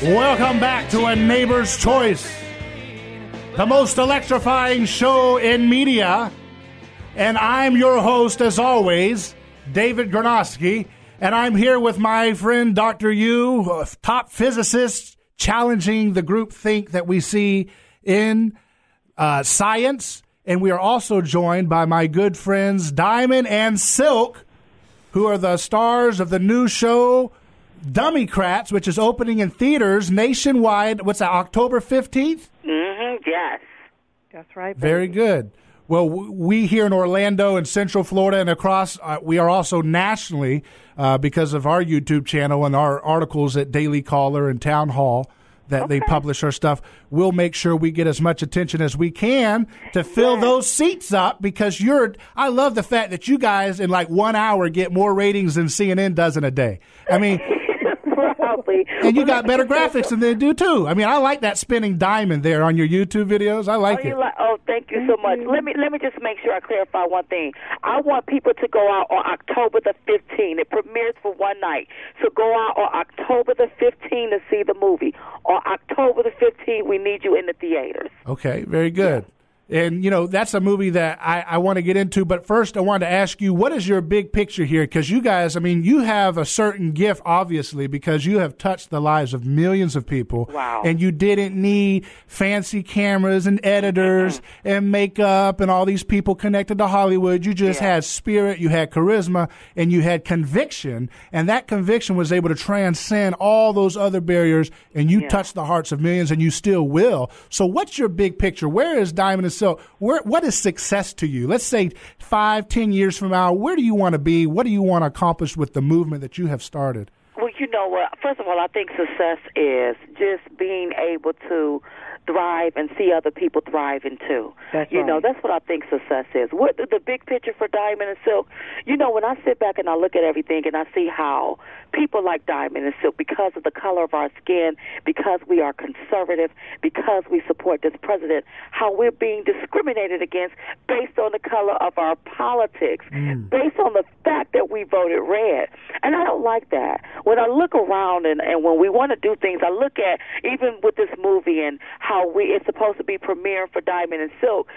Welcome back to A Neighbor's Choice, the most electrifying show in media. And I'm your host, as always, David Gornoski. And I'm here with my friend, Dr. Yu, top physicist, challenging the groupthink that we see in science. And we are also joined by my good friends, Diamond and Silk, who are the stars of the new show, Dummycrats, which is opening in theaters nationwide. What's that, October 15th? Yes. That's right. Baby. Very good. Well, we here in Orlando and Central Florida and across, we are also nationally because of our YouTube channel and our articles at Daily Caller and Townhall that they publish our stuff. We'll make sure we get as much attention as we can to fill those seats up because I love the fact that you guys in like 1 hour get more ratings than CNN does in a day. I mean... And you got better graphics than they do, too. I mean, I like that spinning diamond there on your YouTube videos. I like it. Thank you so much. Let me just make sure I clarify one thing. I want people to go out on October the 15th. It premieres for one night. So go out on October the 15th to see the movie. On October the 15th, we need you in the theaters. Okay, very good. Yeah. And, you know, that's a movie that I want to get into. But first, I wanted to ask you, what is your big picture here? Because you guys, I mean, you have a certain gift, obviously, because you have touched the lives of millions of people. Wow. And you didn't need fancy cameras and editors and makeup and all these people connected to Hollywood. You just had spirit, you had charisma, and you had conviction. And that conviction was able to transcend all those other barriers. And you touched the hearts of millions, and you still will. So what's your big picture? Where is Diamond and So what is success to you? Let's say 5-10 years from now, where do you want to be? What do you want to accomplish with the movement that you have started? Well, you know what? First of all, I think success is just being able to thrive and see other people thriving too. That's you right. know, that's what I think success is. What the big picture for Diamond and Silk, you know, when I sit back and I look at everything and I see how people like Diamond and Silk, because of the color of our skin, because we are conservative, because we support this president, how we're being discriminated against based on the color of our politics, based on the fact that we voted red. And I don't like that. When I look around and when we want to do things, I look at, even with this movie and how it's supposed to be premiering for Diamond and Silk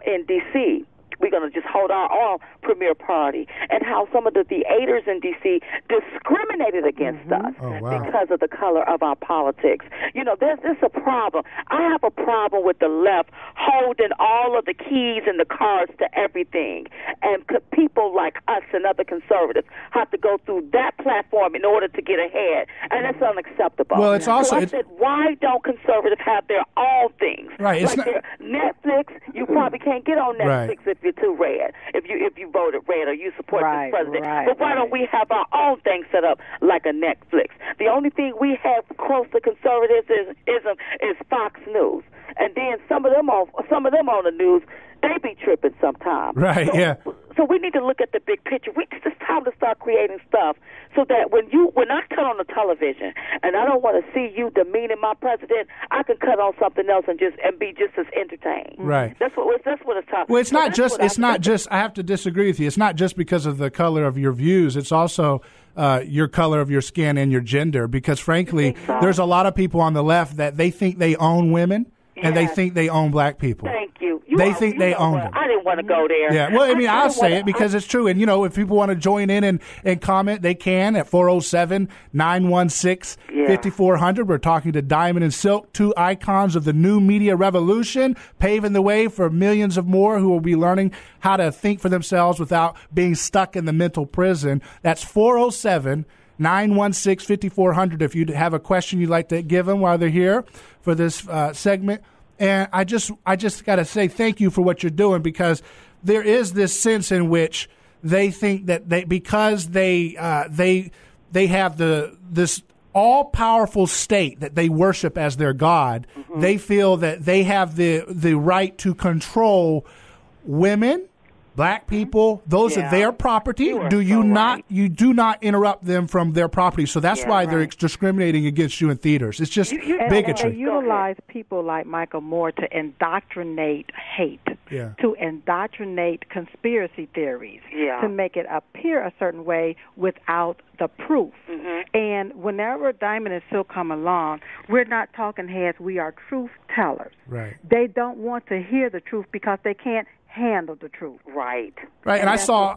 in D.C., we're going to just hold our own premiere party, and how some of the theaters in D.C. discriminated against us because of the color of our politics. You know, there's a problem. I have a problem with the left holding all of the keys and the cards to everything, and people like us and other conservatives have to go through that platform in order to get ahead, and that's unacceptable. Well, it's also... So I said, why don't conservatives have their own things? Right. It's like Netflix, you probably can't get on Netflix if you're too red, if you voted red or you support this president. But why don't we have our own thing set up like a Netflix? The only thing we have close to conservatism is Fox News, and then some of them on the news, they be tripping sometimes. Right. So we need to look at the big picture. It's time to start creating stuff so that when I cut on the television and I don't want to see you demeaning my president, I can cut on something else and be just as entertained. Right. That's what it's time. Well, it's not just. I have to disagree with you. It's not just because of the color of your views. It's also your color of your skin and your gender. Because frankly, there's a lot of people on the left that they think they own women and they think they own black people. Thank you. They think they own them. I didn't want to go there. Yeah, well, I mean, I'll say it because it's true. And, you know, if people want to join in and comment, they can at 407-916-5400. We're talking to Diamond and Silk, two icons of the new media revolution, paving the way for millions of more who will be learning how to think for themselves without being stuck in the mental prison. That's 407-916-5400 if you have a question you'd like to give them while they're here for this segment. And I just got to say thank you for what you're doing, because there is this sense in which they think that because they have this all-powerful state that they worship as their God, they feel that they have the right to control women, black people. Those are their property. You do not interrupt them from their property. So that's why they're discriminating against you in theaters. It's just bigotry. They utilize people like Michael Moore to indoctrinate hate, to indoctrinate conspiracy theories, to make it appear a certain way without the proof. Mm-hmm. And whenever Diamond and Silk come along, we're not talking heads. We are truth tellers. Right. They don't want to hear the truth because they can't handle the truth. Right. Right. And I saw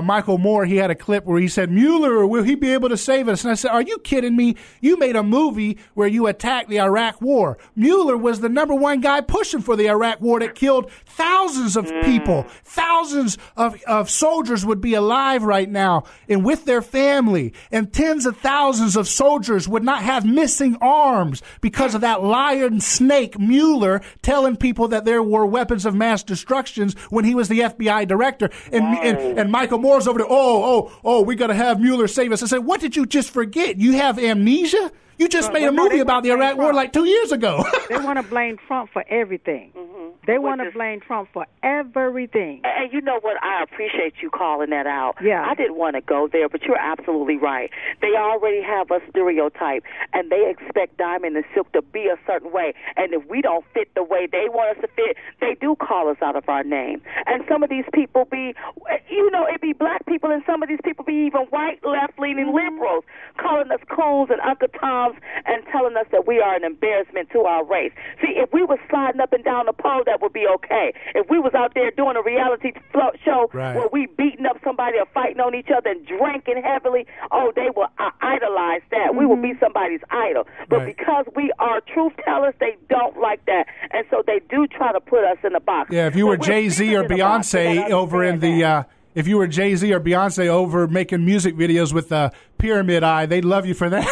Michael Moore, he had a clip where he said, Mueller, will he be able to save us? And I said, are you kidding me? You made a movie where you attacked the Iraq War. Mueller was the number one guy pushing for the Iraq War that killed thousands of people. Thousands of soldiers would be alive right now and with their family. And tens of thousands of soldiers would not have missing arms because of that lion snake Mueller telling people that there were weapons of mass destructions when he was the FBI director. And Michael Moore's over there, we got to have Mueller save us. I said, what did you just forget? You have amnesia? You just made a movie about the Iraq War like 2 years ago. They want to blame Trump for everything. Mm-hmm. They want to blame Trump for everything. And you know what? I appreciate you calling that out. Yeah. I didn't want to go there, but you're absolutely right. They already have a stereotype, and they expect Diamond and Silk to be a certain way. And if we don't fit the way they want us to fit, they do call us out of our name. And some of these people be, it be black people, and some of these people be even white, left-leaning liberals, calling us coons and Uncle Toms and telling us that we are an embarrassment to our race. See, if we were sliding up and down the pole, that would be okay. If we was out there doing a reality show where we beating up somebody or fighting on each other and drinking heavily, they will idolize that. Mm-hmm. We will be somebody's idol. But because we are truth tellers, they don't like that. And so they do try to put us in a box. Yeah, if you were Jay-Z or Beyonce over in the... if you were Jay-Z or Beyonce over making music videos with the pyramid eye, they'd love you for that.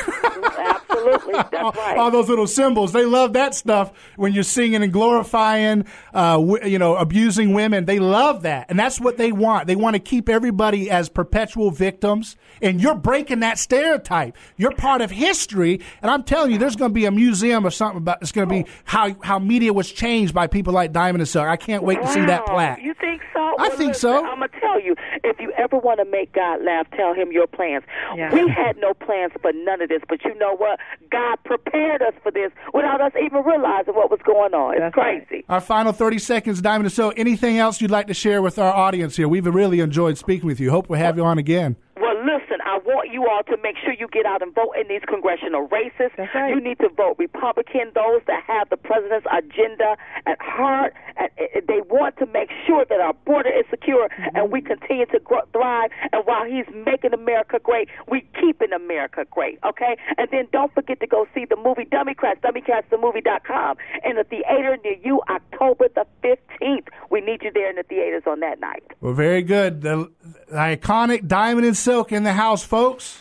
Absolutely, that's right. All those little symbols, they love that stuff when you're singing and glorifying, abusing women. They love that, and that's what they want. They want to keep everybody as perpetual victims, and you're breaking that stereotype. You're part of history, and I'm telling you, there's going to be a museum or something about it's going to be how media was changed by people like Diamond and Silk. I can't wait to see that plaque. You think so? I think so. I'm going to tell you, if you ever want to make God laugh, tell him your plans. Yeah. We had no plans for none of this, but you know what? God prepared us for this without us even realizing what was going on. It's crazy. Right. Our final 30 seconds, Diamond and Silk. Anything else you'd like to share with our audience here? We've really enjoyed speaking with you. Hope we'll have you on again. Well, listen, I want you all to make sure you get out and vote in these congressional races. That's right. You need to vote Republican, those that have the president's agenda at heart. And they want to make sure that our border is secure and we continue to thrive. And while he's making America great, we keeping America great, okay? And then don't forget to go see the movie Dummycrats, Dummycratsthemovie.com, in the theater near you October the 15th. We need you there in the theaters on that night. Well, very good. The iconic Diamond and Silk in the house, folks.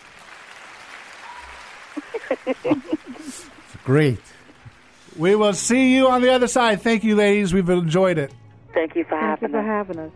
It's great. We will see you on the other side. Thank you, ladies. We've enjoyed it. Thank you for having us.